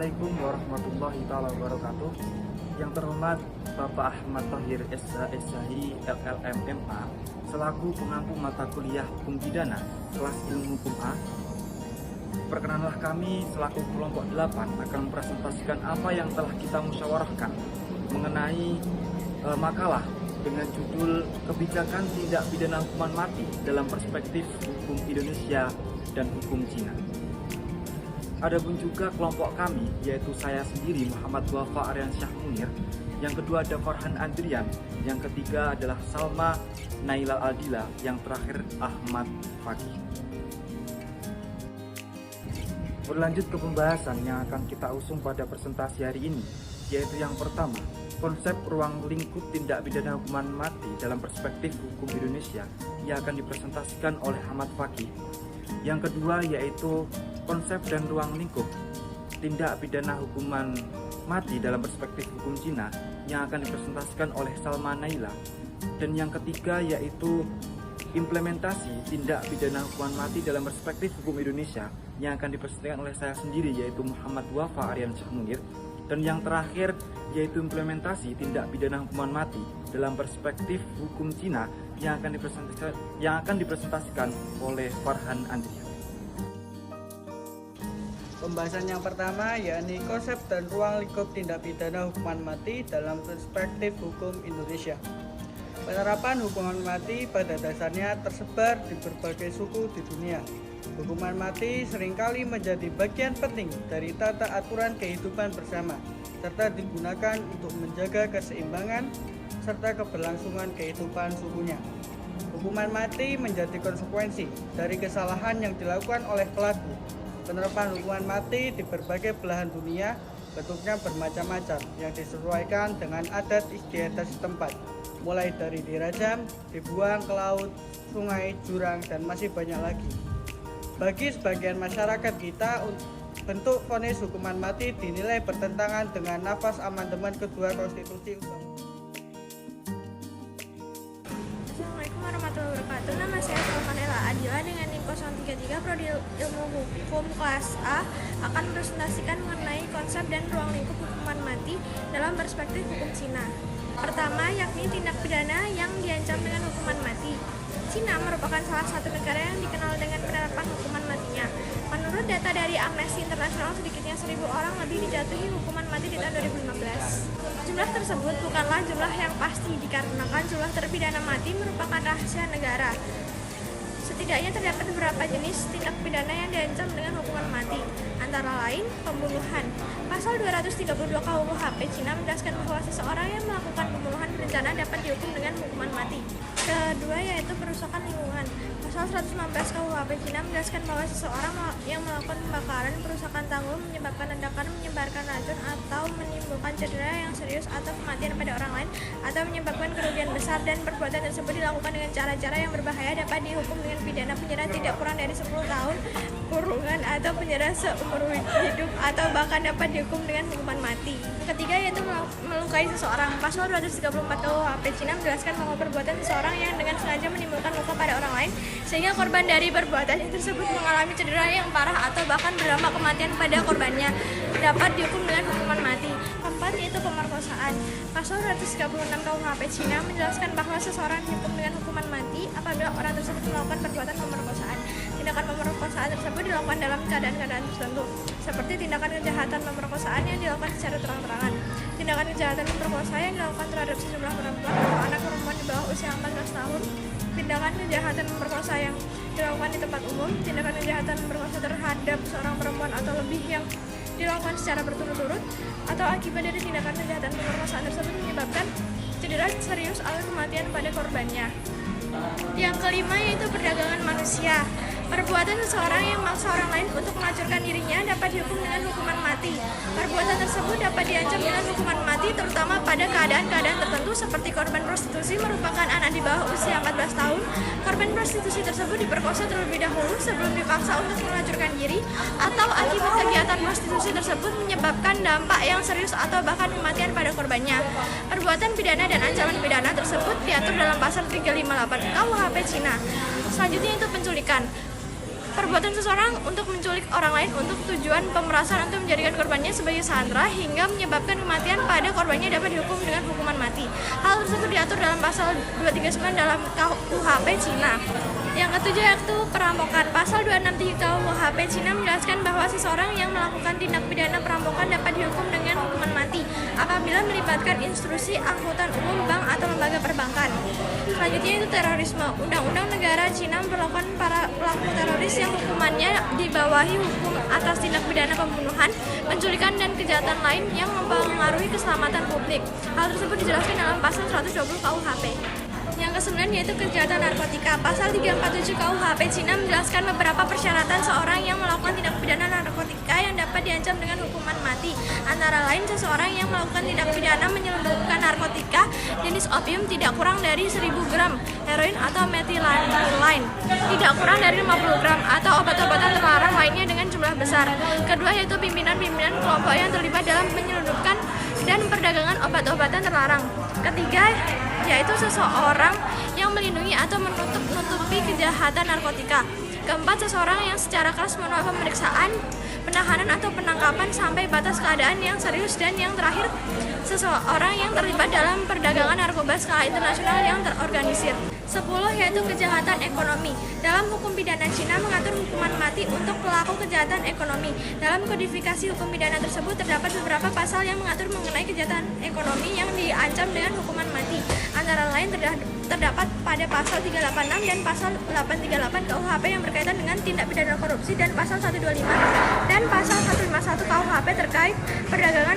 Assalamualaikum warahmatullahi wabarakatuh. Yang terhormat Bapak Ahmad Thohir SHI LLM MA selaku pengampu mata kuliah Hukum Pidana kelas Ilmu Hukum A. Perkenanlah kami selaku kelompok 8 akan mempresentasikan apa yang telah kita musyawarahkan mengenai makalah dengan judul Kebijakan Tindak Pidana Hukuman Mati dalam Perspektif Hukum Indonesia dan Hukum Cina. Adapun juga kelompok kami, yaitu saya sendiri Muhammad Wafa Aryansyah Munir, yang kedua ada Farhan Andrian, yang ketiga adalah Salma Nailal Aldila, yang terakhir Ahmad Fakih. Berlanjut ke pembahasan yang akan kita usung pada presentasi hari ini, yaitu yang pertama, konsep ruang lingkup tindak pidana hukuman mati dalam perspektif hukum Indonesia yang akan dipresentasikan oleh Ahmad Fakih. Yang kedua yaitu konsep dan ruang lingkup tindak pidana hukuman mati dalam perspektif hukum Cina yang akan dipresentasikan oleh Salma Naila. Dan yang ketiga yaitu implementasi tindak pidana hukuman mati dalam perspektif hukum Indonesia yang akan dipresentasikan oleh saya sendiri yaitu Muhammad Wafa Aryansyah Munir. Dan yang terakhir yaitu implementasi tindak pidana hukuman mati dalam perspektif hukum Cina yang akan dipresentasikan oleh Farhan Andrian. Pembahasan yang pertama yakni konsep dan ruang lingkup tindak pidana hukuman mati dalam perspektif hukum Indonesia. Penerapan hukuman mati pada dasarnya tersebar di berbagai suku di dunia. Hukuman mati seringkali menjadi bagian penting dari tata aturan kehidupan bersama, serta digunakan untuk menjaga keseimbangan serta keberlangsungan kehidupan sukunya. Hukuman mati menjadi konsekuensi dari kesalahan yang dilakukan oleh pelaku. Penerapan hukuman mati di berbagai belahan dunia bentuknya bermacam-macam yang disesuaikan dengan adat istiadat setempat, mulai dari dirajam, dibuang ke laut, sungai, jurang, dan masih banyak lagi. Bagi sebagian masyarakat kita, bentuk vonis hukuman mati dinilai bertentangan dengan nafas amandemen kedua Konstitusi Assalamualaikum warahmatullahi wabarakatuh. Nama saya Salma Nailal Aldila dengan NIM 033 Prodi Ilmu Hukum kelas A akan mempresentasikan mengenai konsep dan ruang lingkup hukuman mati dalam perspektif hukum Cina. Pertama, yakni tindak pidana yang diancam dengan hukuman mati. Cina merupakan salah satu negara yang dikenal dengan penerapan hukuman matinya. Menurut data dari Amnesty International, sedikitnya 1.000 orang lebih dijatuhi hukuman mati di tahun 2015. Jumlah tersebut bukanlah jumlah yang pasti dikarenakan jumlah terpidana mati merupakan rahasia negara. Setidaknya terdapat beberapa jenis tindak pidana yang diancam dengan hukuman mati, antara lain pembunuhan. Pasal 232 KUHP Cina menjelaskan bahwa seseorang yang melakukan pembunuhan berencana dapat dihukum dengan hukuman mati. Kedua yaitu perusakan lingkungan. Pasal 119 KUHP Cina menjelaskan bahwa seseorang yang melakukan pembakaran, perusakan tanggul, menyebabkan ledakan, menyebarkan racun, atau menimbulkan cedera yang serius atau kematian pada orang lain, atau menyebabkan kerugian besar dan perbuatan tersebut dilakukan dengan cara-cara yang berbahaya dapat dihukum dengan pidana penjara tidak kurang dari 10 tahun kurungan atau penjara seumur hidup atau bahkan dapat dihukum dengan hukuman mati. Ketiga yaitu melukai seseorang. Pasal 234 KUHP Cina menjelaskan bahwa perbuatan seseorang yang dengan sengaja menimbulkan luka pada orang lain sehingga korban dari perbuatan tersebut mengalami cedera yang parah atau bahkan berdampak kematian pada korbannya dapat dihukum dengan hukuman mati. Keempat yaitu pemerkosaan. Pasal 236 KUHP Cina menjelaskan bahwa seseorang dihukum dengan hukuman mati apabila orang tersebut melakukan perbuatan pemerkosaan. Tindakan pemerkosaan tersebut dilakukan dalam keadaan-keadaan tertentu, seperti tindakan kejahatan pemerkosaan yang dilakukan secara terang-terangan, tindakan kejahatan pemerkosa yang dilakukan terhadap sejumlah perempuan atau anak perempuan di bawah usia 14 tahun, tindakan kejahatan pemerkosa yang dilakukan di tempat umum, tindakan kejahatan pemerkosa terhadap seorang perempuan atau lebih yang dilakukan secara berturut-turut, atau akibat dari tindakan kejahatan pemerkosaan tersebut menyebabkan cedera serius atau kematian pada korbannya. Yang kelima yaitu perdagangan manusia. Perbuatan seseorang yang memaksa orang lain untuk menghancurkan dirinya dapat dihukum dengan hukuman mati. Perbuatan tersebut dapat diancam dengan hukuman mati terutama pada keadaan-keadaan tertentu seperti korban prostitusi merupakan anak di bawah usia 14 tahun. Korban prostitusi tersebut diperkosa terlebih dahulu sebelum dipaksa untuk menghancurkan diri, atau akibat kegiatan prostitusi tersebut menyebabkan dampak yang serius atau bahkan kematian pada korbannya. Perbuatan pidana dan ancaman pidana tersebut diatur dalam pasal 358 KUHP Cina. Selanjutnya itu penculikan. perbuatan seseorang untuk menculik orang lain untuk tujuan pemerasan atau menjadikan korbannya sebagai sandera hingga menyebabkan kematian pada korbannya dapat dihukum dengan hukuman mati. Hal tersebut diatur dalam pasal 239 dalam KUHP Cina. Yang ketujuh yaitu perampokan. Pasal 263 KUHP Cina menjelaskan bahwa seseorang yang melakukan tindak pidana perampokan dapat dihukum dengan hukuman mati apabila melibatkan institusi angkutan umum, bank atau lembaga perbankan. Selanjutnya itu terorisme. Undang-undang negara Cina memperlakukan para pelaku teroris yang hukumannya dibawahi hukum atas tindak pidana pembunuhan, penculikan dan kejahatan lain yang mempengaruhi keselamatan publik. Hal tersebut dijelaskan dalam pasal 120 KUHP. Yang kesembilan yaitu kejahatan narkotika. Pasal 347 KUHP Cina menjelaskan beberapa persyaratan seorang yang melakukan tindak pidana narkotika yang dapat diancam dengan hukuman mati. Antara lain, seseorang yang melakukan tindak pidana menyelundupkan narkotika jenis opium tidak kurang dari 1000 gram, heroin atau metilamine tidak kurang dari 50 gram, atau obat-obatan terlarang lainnya dengan jumlah besar. Kedua yaitu pimpinan-pimpinan kelompok yang terlibat dalam menyelundupkan dan perdagangan obat-obatan terlarang. Ketiga yaitu seseorang yang melindungi atau menutupi kejahatan narkotika. Keempat, seseorang yang secara keras menolak pemeriksaan, penahanan atau penangkapan sampai batas keadaan yang serius. Dan yang terakhir, seseorang yang terlibat dalam perdagangan narkoba skala internasional yang terorganisir. 10 yaitu kejahatan ekonomi. Dalam hukum pidana Cina mengatur hukuman mati untuk pelaku kejahatan ekonomi. Dalam kodifikasi hukum pidana tersebut terdapat beberapa pasal yang mengatur mengenai kejahatan ekonomi yang diancam dengan hukuman mati. Antara lain terdapat pada pasal 386 dan pasal 838 KUHP yang berkaitan dengan tindak pidana korupsi, dan pasal 125 dan pasal 151 KUHP terkait perdagangan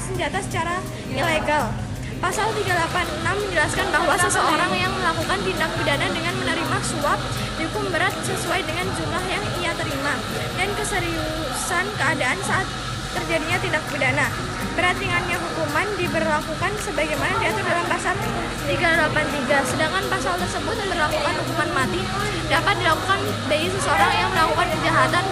senjata secara ilegal. Pasal 386 menjelaskan bahwa seseorang yang melakukan tindak pidana dengan menerima suap dihukum berat sesuai dengan jumlah yang ia terima dan keseriusan keadaan saat terjadinya tindak pidana. Berat ringannya hukuman diberlakukan sebagaimana diatur dalam pasal 383. Sedangkan pasal tersebut memberlakukan hukuman mati dapat dilakukan bagi seseorang yang melakukan kejahatan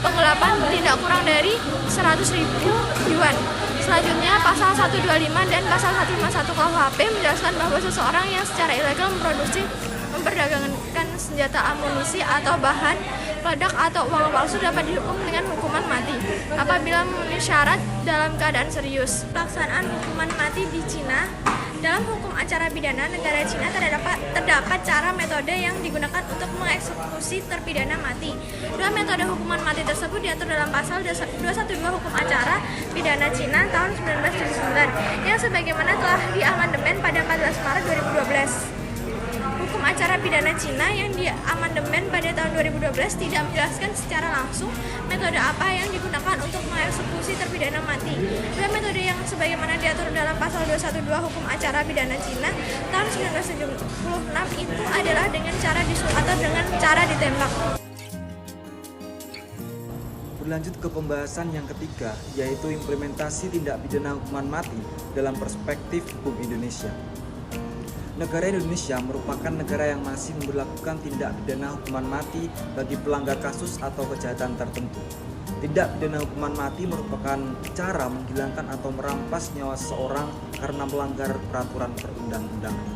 penggelapan tidak kurang dari 100.000 yuan. Selanjutnya, pasal 125 dan pasal 151 KUHP menjelaskan bahwa seseorang yang secara ilegal memproduksi, memperdagangkan senjata, amunisi atau bahan peledak atau uang palsu dapat dihukum dengan hukuman mati apabila memenuhi syarat dalam keadaan serius. Pelaksanaan hukuman mati di Cina. Dalam hukum acara pidana negara Cina terdapat cara metode yang digunakan untuk mengeksekusi terpidana mati. Dua metode hukuman mati tersebut diatur dalam pasal 212 Hukum Acara Pidana Cina tahun 1979 yang sebagaimana telah diamandemen pada 14 Maret 2012. Hukum acara pidana Cina yang diamandemen pada tahun 2012 tidak menjelaskan secara langsung metode apa yang digunakan untuk mengeksekusi terpidana mati. Dua metode yang sebagaimana diatur dalam pasal 212 Hukum Acara Pidana Cina tahun 1976 itu adalah dengan cara disulap atau dengan cara ditembak. Berlanjut ke pembahasan yang ketiga, yaitu implementasi tindak pidana hukuman mati dalam perspektif hukum Indonesia. Negara Indonesia merupakan negara yang masih memberlakukan tindak pidana hukuman mati bagi pelanggar kasus atau kejahatan tertentu. Tindak pidana hukuman mati merupakan cara menghilangkan atau merampas nyawa seseorang karena melanggar peraturan perundang-undangan.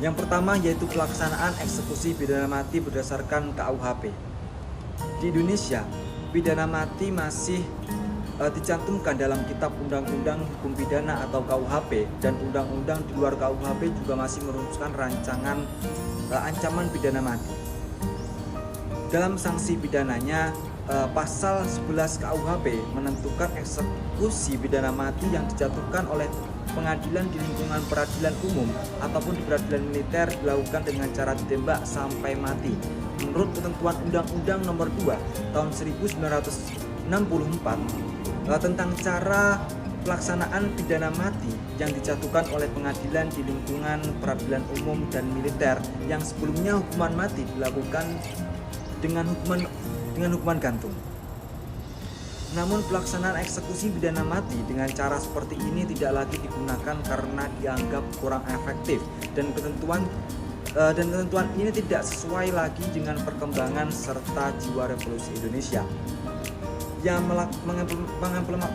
Yang pertama yaitu pelaksanaan eksekusi pidana mati berdasarkan KUHP. Di Indonesia, pidana mati masih dicantumkan dalam Kitab Undang-Undang Hukum Pidana atau KUHP, dan undang-undang di luar KUHP juga masih merumuskan rancangan ancaman pidana mati. Dalam sanksi pidananya, pasal 11 KUHP menentukan eksekusi pidana mati yang dijatuhkan oleh pengadilan di lingkungan peradilan umum ataupun di peradilan militer dilakukan dengan cara ditembak sampai mati. Menurut ketentuan Undang-Undang Nomor 2 Tahun 1964 tentang cara pelaksanaan pidana mati yang dijatuhkan oleh pengadilan di lingkungan peradilan umum dan militer, yang sebelumnya hukuman mati dilakukan dengan hukuman gantung. Namun pelaksanaan eksekusi pidana mati dengan cara seperti ini tidak lagi digunakan karena dianggap kurang efektif, dan ketentuan ini tidak sesuai lagi dengan perkembangan serta jiwa revolusi Indonesia yang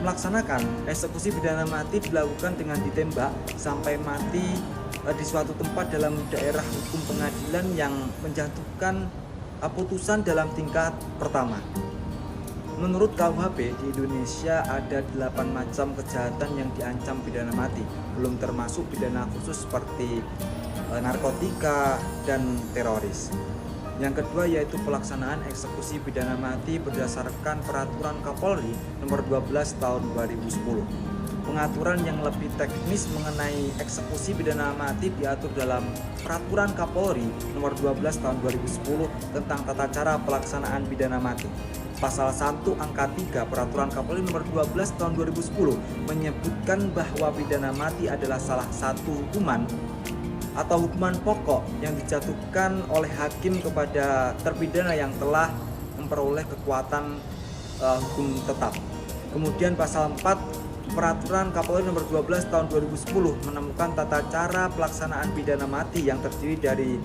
melaksanakan eksekusi pidana mati dilakukan dengan ditembak sampai mati di suatu tempat dalam daerah hukum pengadilan yang menjatuhkan Putusan dalam tingkat pertama. Menurut KUHP, di Indonesia ada 8 macam kejahatan yang diancam pidana mati, belum termasuk pidana khusus seperti narkotika dan teroris. Yang kedua yaitu pelaksanaan eksekusi pidana mati berdasarkan Peraturan Kapolri Nomor 12 Tahun 2010. Pengaturan yang lebih teknis mengenai eksekusi pidana mati diatur dalam Peraturan Kapolri Nomor 12 Tahun 2010 tentang tata cara pelaksanaan pidana mati. Pasal 1 angka 3 Peraturan Kapolri Nomor 12 Tahun 2010 menyebutkan bahwa pidana mati adalah salah satu hukuman atau hukuman pokok yang dijatuhkan oleh hakim kepada terpidana yang telah memperoleh kekuatan hukum tetap. Kemudian pasal 4 Peraturan Kapolri Nomor 12 Tahun 2010 menemukan tata cara pelaksanaan pidana mati yang terdiri dari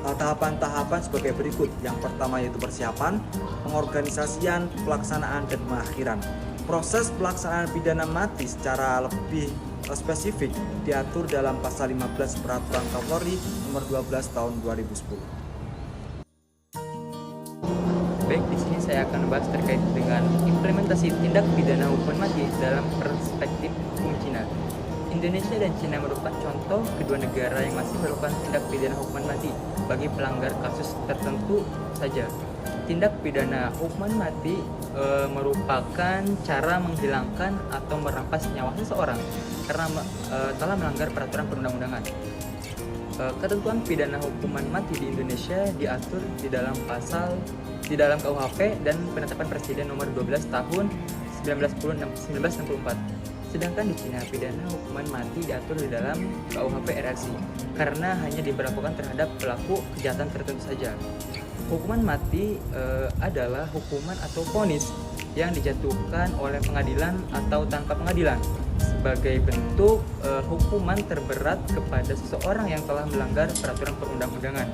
tahapan-tahapan sebagai berikut. Yang pertama yaitu persiapan, pengorganisasian, pelaksanaan, dan pengakhiran. Proses pelaksanaan pidana mati secara lebih spesifik diatur dalam pasal 15 Peraturan Kapolri Nomor 12 Tahun 2010. Baik, di sini saya akan membahas terkait dengan implementasi tindak pidana hukuman mati dalam perspektif hukum Cina. Indonesia dan Cina merupakan contoh kedua negara yang masih melakukan tindak pidana hukuman mati bagi pelanggar kasus tertentu saja. Tindak pidana hukuman mati merupakan cara menghilangkan atau merampas nyawa seseorang karena telah melanggar peraturan perundang-undangan. Ketentuan pidana hukuman mati di Indonesia diatur di dalam KUHP dan penetapan Presiden Nomor 12 Tahun 1964. Sedangkan di Cina, pidana hukuman mati diatur di dalam KUHP RRC karena hanya diberlakukan terhadap pelaku kejahatan tertentu saja. Hukuman mati adalah hukuman atau vonis yang dijatuhkan oleh pengadilan atau tanpa pengadilan sebagai bentuk hukuman terberat kepada seseorang yang telah melanggar peraturan perundang-undangan.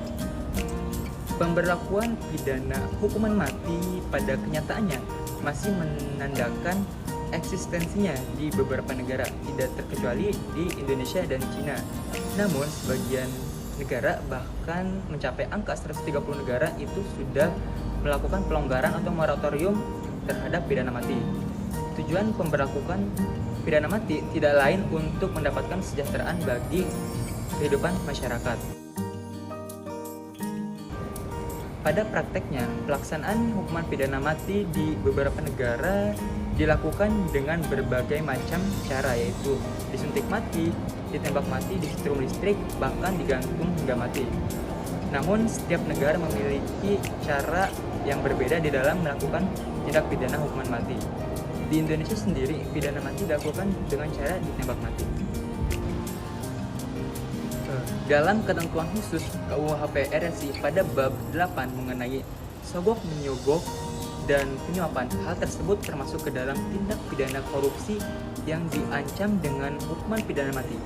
Pemberlakuan pidana hukuman mati pada kenyataannya masih menandakan eksistensinya di beberapa negara, tidak terkecuali di Indonesia dan Cina. Namun, sebagian negara bahkan mencapai angka 130 negara itu sudah melakukan pelonggaran atau moratorium terhadap pidana mati. Tujuan pemberlakuan pidana mati tidak lain untuk mendapatkan kesejahteraan bagi kehidupan masyarakat. Pada prakteknya, pelaksanaan hukuman pidana mati di beberapa negara dilakukan dengan berbagai macam cara, yaitu disuntik mati, ditembak mati, disetrum listrik, bahkan digantung hingga mati. Namun, setiap negara memiliki cara yang berbeda di dalam melakukan tindak pidana hukuman mati. Di Indonesia sendiri, pidana mati dilakukan dengan cara ditembak mati. Dalam ketentuan khusus KUHP RRC pada bab 8 mengenai sogok menyogok dan penyuapan, hal tersebut termasuk ke dalam tindak pidana korupsi yang diancam dengan hukuman pidana mati.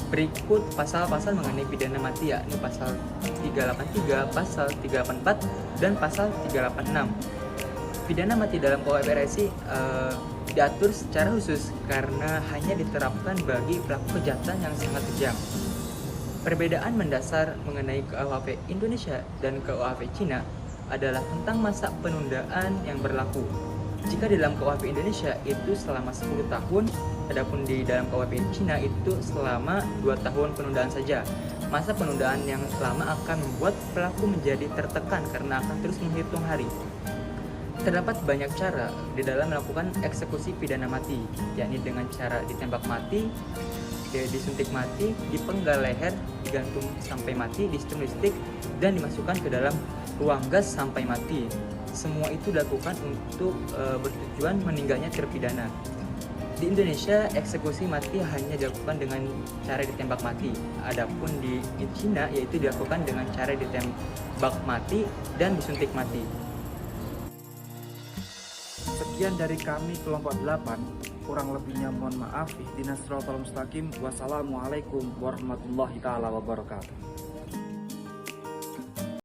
Berikut pasal-pasal mengenai pidana mati, yakni pasal 383, pasal 384, dan pasal 386. Pidana mati dalam KUHP RRC diatur secara khusus karena hanya diterapkan bagi pelaku kejahatan yang sangat kejam. Perbedaan mendasar mengenai KUHP Indonesia dan KUHP Cina adalah tentang masa penundaan yang berlaku. Jika di dalam KUHP Indonesia itu selama 10 tahun, adapun di dalam KUHP Cina itu selama 2 tahun penundaan saja. Masa penundaan yang lama akan membuat pelaku menjadi tertekan karena akan terus menghitung hari. Terdapat banyak cara di dalam melakukan eksekusi pidana mati, yakni dengan cara ditembak mati, disuntik mati, dipenggal leher, digantung sampai mati, disetrum listrik, dan dimasukkan ke dalam ruang gas sampai mati. Semua itu dilakukan untuk bertujuan meninggalnya terpidana. Di Indonesia, eksekusi mati hanya dilakukan dengan cara ditembak mati. Adapun di Cina, yaitu dilakukan dengan cara ditembak mati dan disuntik mati. Sekian dari kami kelompok 8. Kurang lebihnya mohon maaf. Ihdinas siratal mustaqim. Wassalamualaikum warahmatullahi taala wabarakatuh.